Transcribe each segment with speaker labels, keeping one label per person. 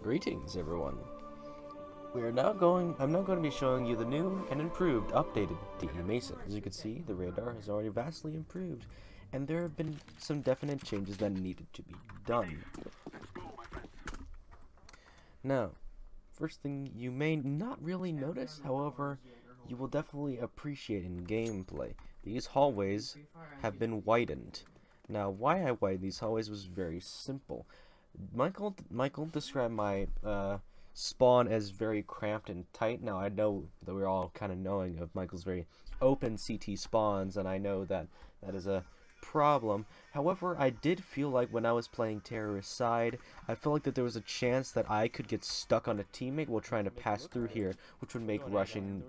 Speaker 1: Greetings, everyone. I'm now going to be showing you the new and improved, updated DE Mason. As you can see, the radar has already vastly improved, and there have been some definite changes that needed to be done. Now, first thing you may not really notice, however, you will definitely appreciate in gameplay. These hallways have been widened. Now, why I widened these hallways was very simple. Michael described my spawn as very cramped and tight. Now I know that we're all kind of knowing of Michael's very open CT spawns, and I know that that is a problem. However, I did feel like when I was playing terrorist side, I felt like that there was a chance that I could get stuck on a teammate while trying to pass through here, which would make rushing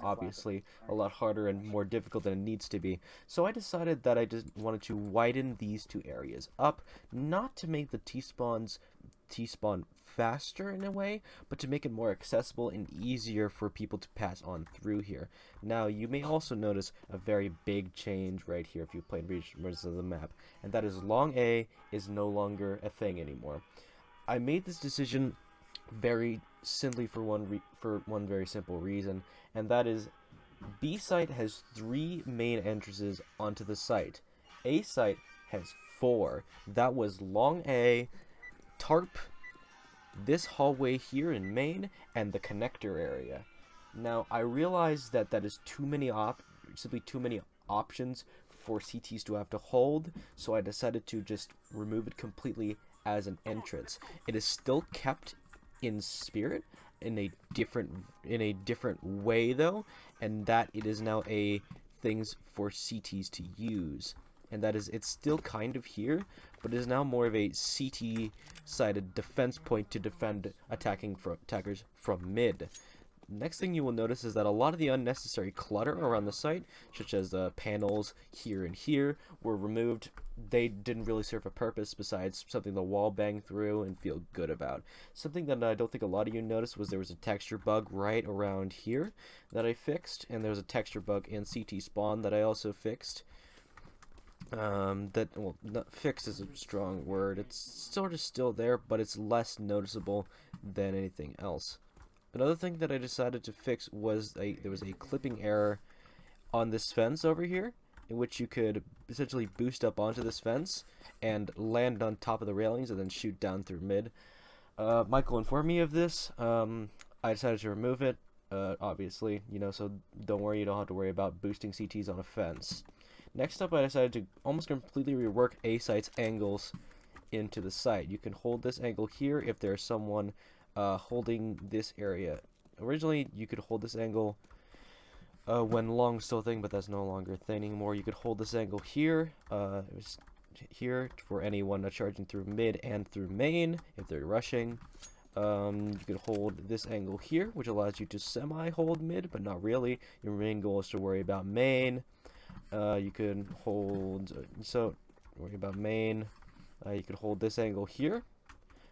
Speaker 1: obviously a lot harder and more difficult than it needs to be. So I decided that I just wanted to widen these two areas up, not to make the T-spawn faster in a way, but to make it more accessible and easier for people to pass on through here. Now, you may also notice a very big change right here if you played versions of the map, and that is long A is no longer a thing anymore. I made this decision very simply for one very simple reason, and that is B site has 3 main entrances onto the site. A site has 4. That was long A, tarp, this hallway here in main, and the connector area. Now, I realize that that is simply too many options for CTs to have to hold, so I decided to just remove it completely as an entrance. It is still kept in spirit, in a different way though, and that it is now a things for CTs to use. And that is, it's still kind of here, but it is now more of a CT-sided defense point to defend attackers from mid. Next thing you will notice is that a lot of the unnecessary clutter around the site, such as the panels here and here, were removed. They didn't really serve a purpose besides something the wall bang through and feel good about. Something that I don't think a lot of you noticed was there was a texture bug right around here that I fixed, and there was a texture bug in CT spawn that I also fixed. Fix is a strong word. It's sort of still there, but it's less noticeable than anything else. Another thing that I decided to fix was there was a clipping error on this fence over here, in which you could essentially boost up onto this fence and land on top of the railings and then shoot down through mid. Michael informed me of this. I decided to remove it, obviously, so don't worry, you don't have to worry about boosting CTs on a fence. Next up, I decided to almost completely rework A site's angles into the site. You can hold this angle here if there's someone holding this area. Originally, you could hold this angle when long was still a thing, but that's no longer a thing anymore. You could hold this angle here. It was here for anyone charging through mid and through main if they're rushing. You could hold this angle here, which allows you to semi-hold mid, but not really. Your main goal is to worry about main. You could hold, worry about main. You could hold this angle here,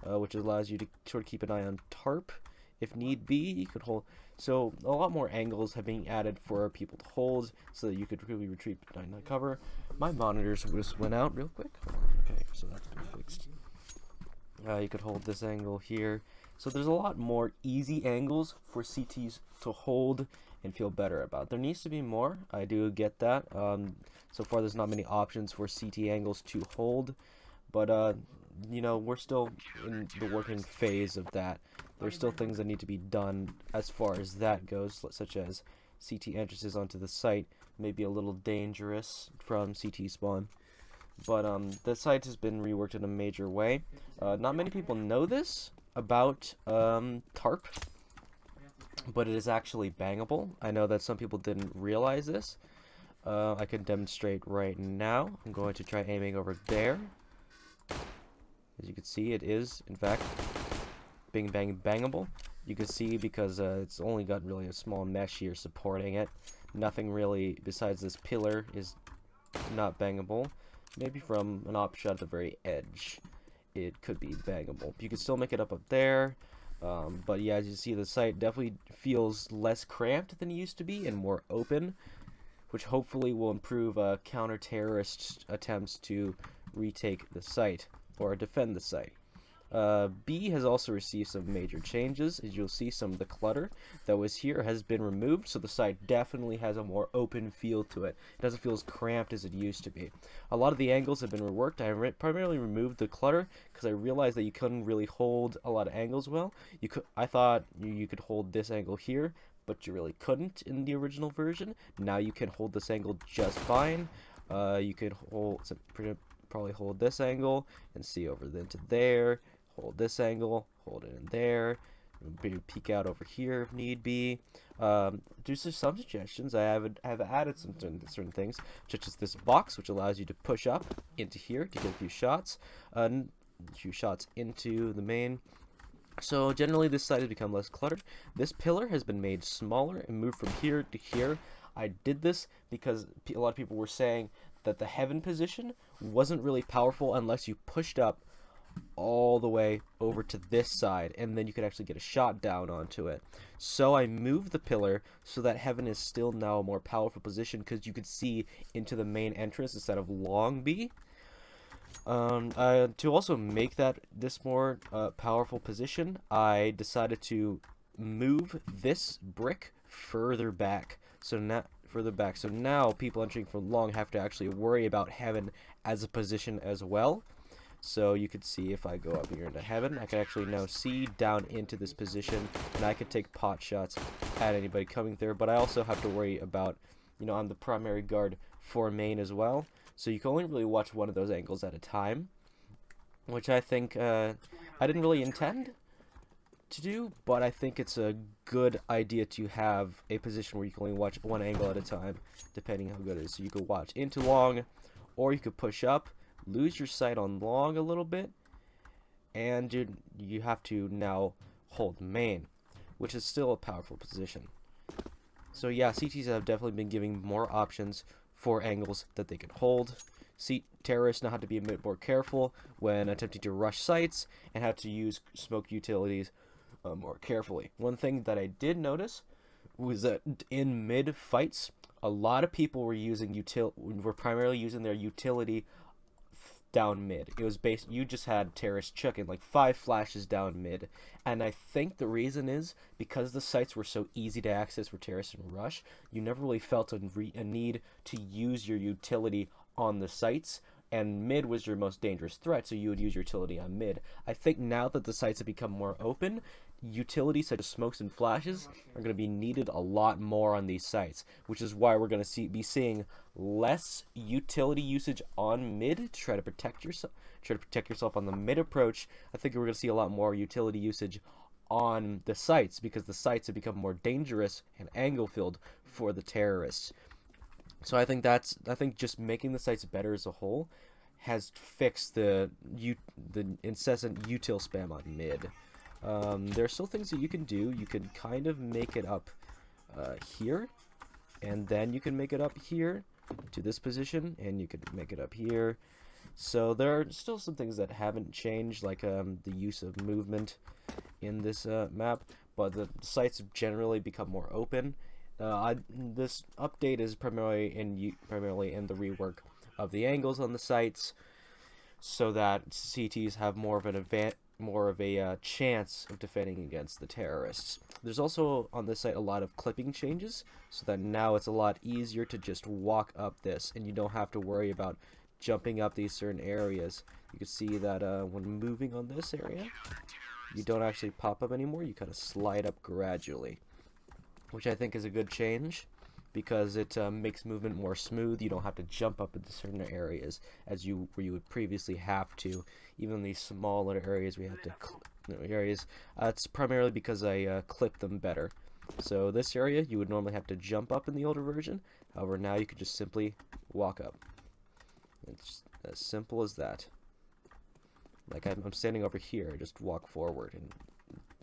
Speaker 1: which allows you to sort of keep an eye on tarp if need be. You could hold, so a lot more angles have been added for people to hold so that you could really retreat behind that cover. My monitors just went out real quick. Okay, so that's been fixed. You could hold this angle here. So there's a lot more easy angles for CTs to hold and feel better about. There needs to be more. I do get that. So far there's not many options for CT angles to hold, but we're still in the working phase of that. There's still things that need to be done as far as that goes, such as CT entrances onto the site may be a little dangerous from CT spawn. But the site has been reworked in a major way. Not many people know this about tarp, but it is actually bangable. I know that some people didn't realize this. I can demonstrate right now. I'm going to try aiming over there. As you can see, it is, in fact, bangable. You can see because it's only got really a small mesh here supporting it. Nothing really besides this pillar is not bangable. Maybe from an op shot at the very edge, it could be bangable. You can still make it up there. But yeah, as you see, the site definitely feels less cramped than it used to be and more open, which hopefully will improve counter-terrorist attempts to retake the site or defend the site. B has also received some major changes. As you'll see, some of the clutter that was here has been removed, so the site definitely has a more open feel to it. It doesn't feel as cramped as it used to be. A lot of the angles have been reworked. I primarily removed the clutter because I realized that you couldn't really hold a lot of angles well. I thought you could hold this angle here, but you really couldn't in the original version. Now you can hold this angle just fine. You could probably hold this angle and see over into there. Hold this angle, hold it in there, peek out over here if need be. Do some suggestions. I have added some certain things, such as this box, which allows you to push up into here to get a few shots into the main. So generally this side has become less cluttered. This pillar has been made smaller and moved from here to here. I did this because a lot of people were saying that the heaven position wasn't really powerful unless you pushed up all the way over to this side, and then you could actually get a shot down onto it. So I moved the pillar so that heaven is still now a more powerful position, because you could see into the main entrance instead of long B. To also make this more powerful position, I decided to move this brick further back. So now people entering from long have to actually worry about heaven as a position as well. So you could see if I go up here into heaven, I can actually now see down into this position, and I could take pot shots at anybody coming there. But I also have to worry about, I'm the primary guard for main as well. So you can only really watch one of those angles at a time, which I think I didn't really intend to do, but I think it's a good idea to have a position where you can only watch one angle at a time, depending how good it is. So you could watch into long, or you could push up, lose your sight on long a little bit, and you have to now hold main, which is still a powerful position. So yeah, CTs have definitely been giving more options for angles that they can hold. Terrorists now have to be a bit more careful when attempting to rush sites, and have to use smoke utilities more carefully. One thing that I did notice was that in mid fights, a lot of people were primarily using their utility down mid. It was you just had terrorists chucking like 5 flashes down mid, and I think the reason is because the sites were so easy to access for terrorists and rush, you never really felt a need to use your utility on the sites, and mid was your most dangerous threat, so you would use your utility on mid. I think now that the sites have become more open, utilities such as smokes and flashes are going to be needed a lot more on these sites, which is why we're going to be seeing less utility usage on mid to try to protect yourself on the mid approach. I think we're going to see a lot more utility usage on the sites, because the sites have become more dangerous and angle filled for the terrorists. So I think just making the sites better as a whole has fixed the incessant util spam on mid. There are still things that you can do. You can kind of make it up here, and then you can make it up here to this position, and you could make it up here. So there are still some things that haven't changed, like the use of movement in this map, but the sites have generally become more open. This update is primarily in the rework of the angles on the sites, so that CTs have more of a chance of defending against the terrorists. There's also on this site a lot of clipping changes, so that now it's a lot easier to just walk up this, and you don't have to worry about jumping up these certain areas. You can see that when moving on this area, you don't actually pop up anymore. You kind of slide up gradually, which I think is a good change, because it makes movement more smooth. You don't have to jump up into certain areas where you would previously have to. Even these smaller areas we have to it's primarily because I clip them better. So this area you would normally have to jump up in the older version. However, now you could just simply walk up. It's as simple as that. Like I'm standing over here, I just walk forward and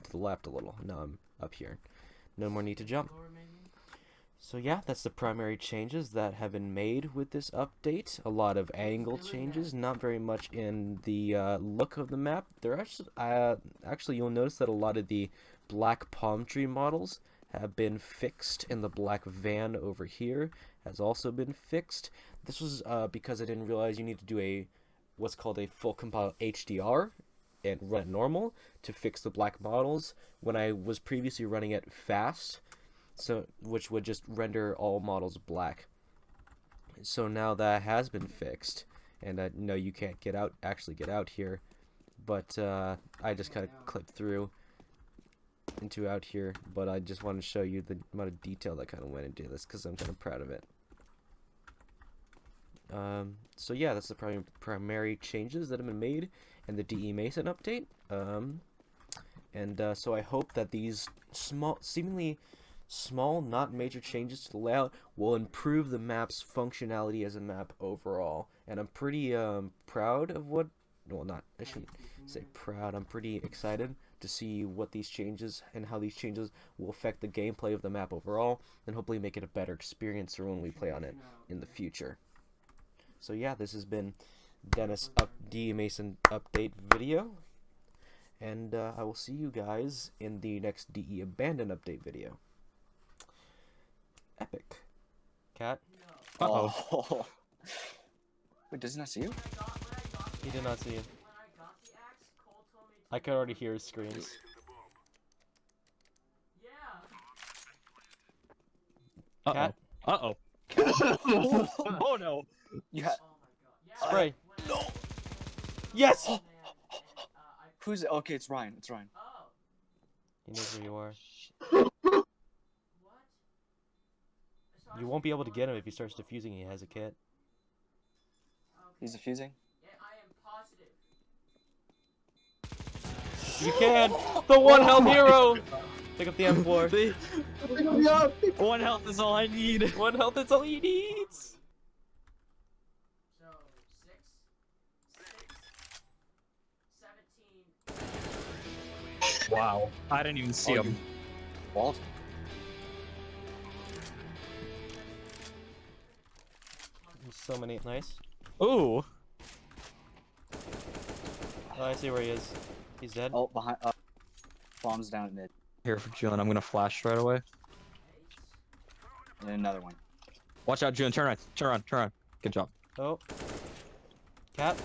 Speaker 1: to the left a little. Now I'm up here. No more need to jump. So yeah, that's the primary changes that have been made with this update. A lot of angle changes, not very much in the look of the map. There actually you'll notice that a lot of the black palm tree models have been fixed, and the black van over here has also been fixed. This was because I didn't realize you need to do what's called a full compile HDR and run it normal to fix the black models when I was previously running it fast, so which would just render all models black. So now that has been fixed, and I know you can't actually get out here, but I just kind of clipped through into out here, but I just want to show you the amount of detail that kind of went into this because I'm kind of proud of it. So yeah, that's the primary changes that have been made in the DE Mason update. So I hope that these seemingly small, not major changes to the layout will improve the map's functionality as a map overall. And I'm pretty proud of what, well, not, I shouldn't say proud, I'm pretty excited to see what these changes and how these changes will affect the gameplay of the map overall, and hopefully make it a better experience for when we play on it in the future. So yeah, this has been Dennis DE Mason update video, and I will see you guys in the next DE Abandon update video. Epic. Cat?
Speaker 2: Uh-oh. Wait, does he not see you?
Speaker 1: He did not see you. I could already hear his screams. Cat?
Speaker 3: Uh-oh. Oh no!
Speaker 2: You had...
Speaker 1: Spray.
Speaker 2: No!
Speaker 1: Yes!
Speaker 2: Who's it? Okay, it's Ryan. It's Ryan.
Speaker 1: He knows where you are. You won't be able to get him if he starts defusing. He has a kit.
Speaker 2: He's defusing?
Speaker 1: You can! The one health hero! Pick up the M4.
Speaker 3: One health is all I need.
Speaker 1: One health is all he needs!
Speaker 4: So, 6, 17.
Speaker 3: Wow. I didn't even see him.
Speaker 2: Walt?
Speaker 1: So many. Nice.
Speaker 3: Ooh.
Speaker 1: Oh, I see where he is. He's dead.
Speaker 2: Oh, behind. Bombs down at mid.
Speaker 3: Here for Julian, I'm gonna flash right away.
Speaker 2: And another one.
Speaker 3: Watch out, Julian. Turn around. Turn around. Turn around. Good job.
Speaker 1: Oh. Cat.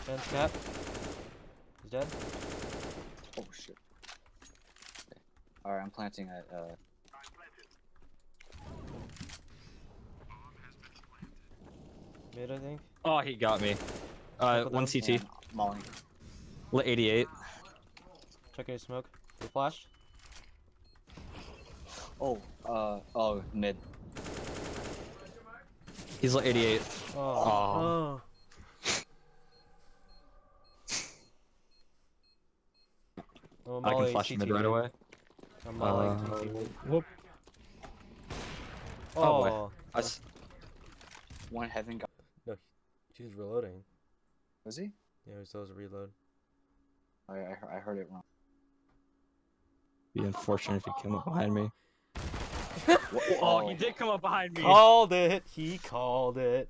Speaker 1: Ben's cat. He's dead.
Speaker 2: Oh shit. Alright, I'm planting at
Speaker 1: Mid, I think.
Speaker 3: Oh, he got me. One CT.
Speaker 2: yeah, Molly.
Speaker 3: Lit 88.
Speaker 1: Check any smoke. You flashed?
Speaker 2: Oh, mid.
Speaker 3: He's lit 88.
Speaker 1: Oh.
Speaker 3: Oh.
Speaker 1: Oh,
Speaker 3: I can
Speaker 1: Molly
Speaker 3: flash
Speaker 1: CT
Speaker 3: mid right
Speaker 1: mid.
Speaker 3: away.
Speaker 1: I'm Molly CT mid.
Speaker 3: Whoop.
Speaker 1: Oh.
Speaker 3: boy. I s
Speaker 2: One heaven got.
Speaker 1: No, he was reloading.
Speaker 2: Was he?
Speaker 1: Yeah, he was supposed to reload.
Speaker 2: I heard it wrong.
Speaker 3: Be unfortunate if he came up behind me.
Speaker 2: Oh,
Speaker 3: he did come up behind me.
Speaker 1: Called it! He called it.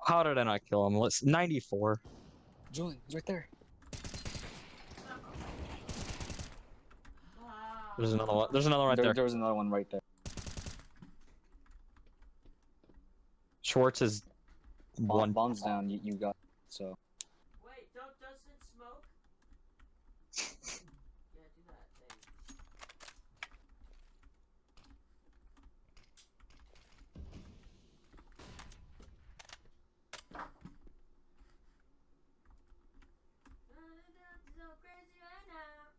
Speaker 3: How did I not kill him? Let's 94.
Speaker 2: Julian, he's right there.
Speaker 3: There's another one. There's another one right there.
Speaker 2: There was another one right there.
Speaker 3: Schwartz is one.
Speaker 2: Bombs down. You got. So.
Speaker 4: Wait, doesn't smoke? Yeah, do that thing. So crazy right now.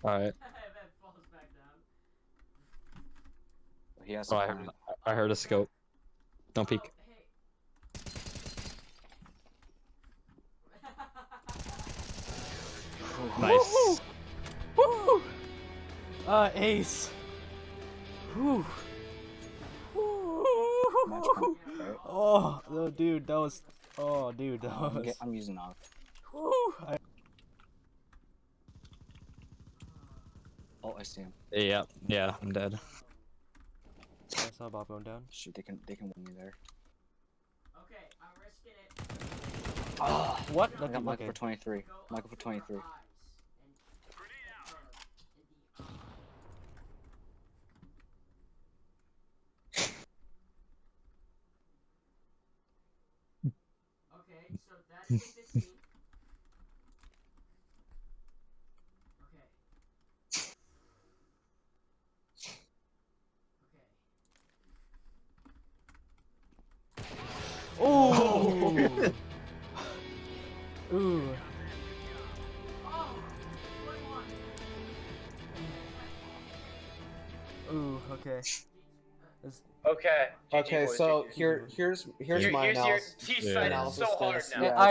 Speaker 3: All right.
Speaker 4: That falls back down.
Speaker 2: He has
Speaker 3: Oh,
Speaker 2: to
Speaker 3: I
Speaker 2: find-
Speaker 3: heard. I heard a scope. Don't peek.
Speaker 4: Oh, hey.
Speaker 3: Nice.
Speaker 1: Woo! Ace. Whew.
Speaker 2: Match point, right?
Speaker 1: Oh, no, dude, that was. Oh, dude, that was.
Speaker 2: I'm using off.
Speaker 1: Whew.
Speaker 2: Oh, I see him.
Speaker 3: Yeah, I'm dead.
Speaker 1: I saw Bob going down.
Speaker 2: Shoot, they can win me there.
Speaker 4: Okay, I'm risking it.
Speaker 2: Oh,
Speaker 1: What?
Speaker 2: I
Speaker 1: Okay,
Speaker 2: got Michael
Speaker 1: okay.
Speaker 2: for 23.
Speaker 4: Go
Speaker 2: Michael for
Speaker 4: up to her
Speaker 2: 23.
Speaker 4: eyes and hit her in the eye. Okay, so that is a 15. Okay. Okay.
Speaker 1: Ooh. Ooh.
Speaker 4: Oh! 21.
Speaker 1: Ooh. Okay. This-
Speaker 5: Okay. GG,
Speaker 6: Okay,
Speaker 5: boys,
Speaker 6: so
Speaker 5: GG.
Speaker 6: here's my
Speaker 5: Here's your.
Speaker 6: analysis.
Speaker 5: He's
Speaker 3: Yeah.
Speaker 5: cited so hard
Speaker 6: Analysis
Speaker 5: now.
Speaker 6: is- yeah.
Speaker 1: I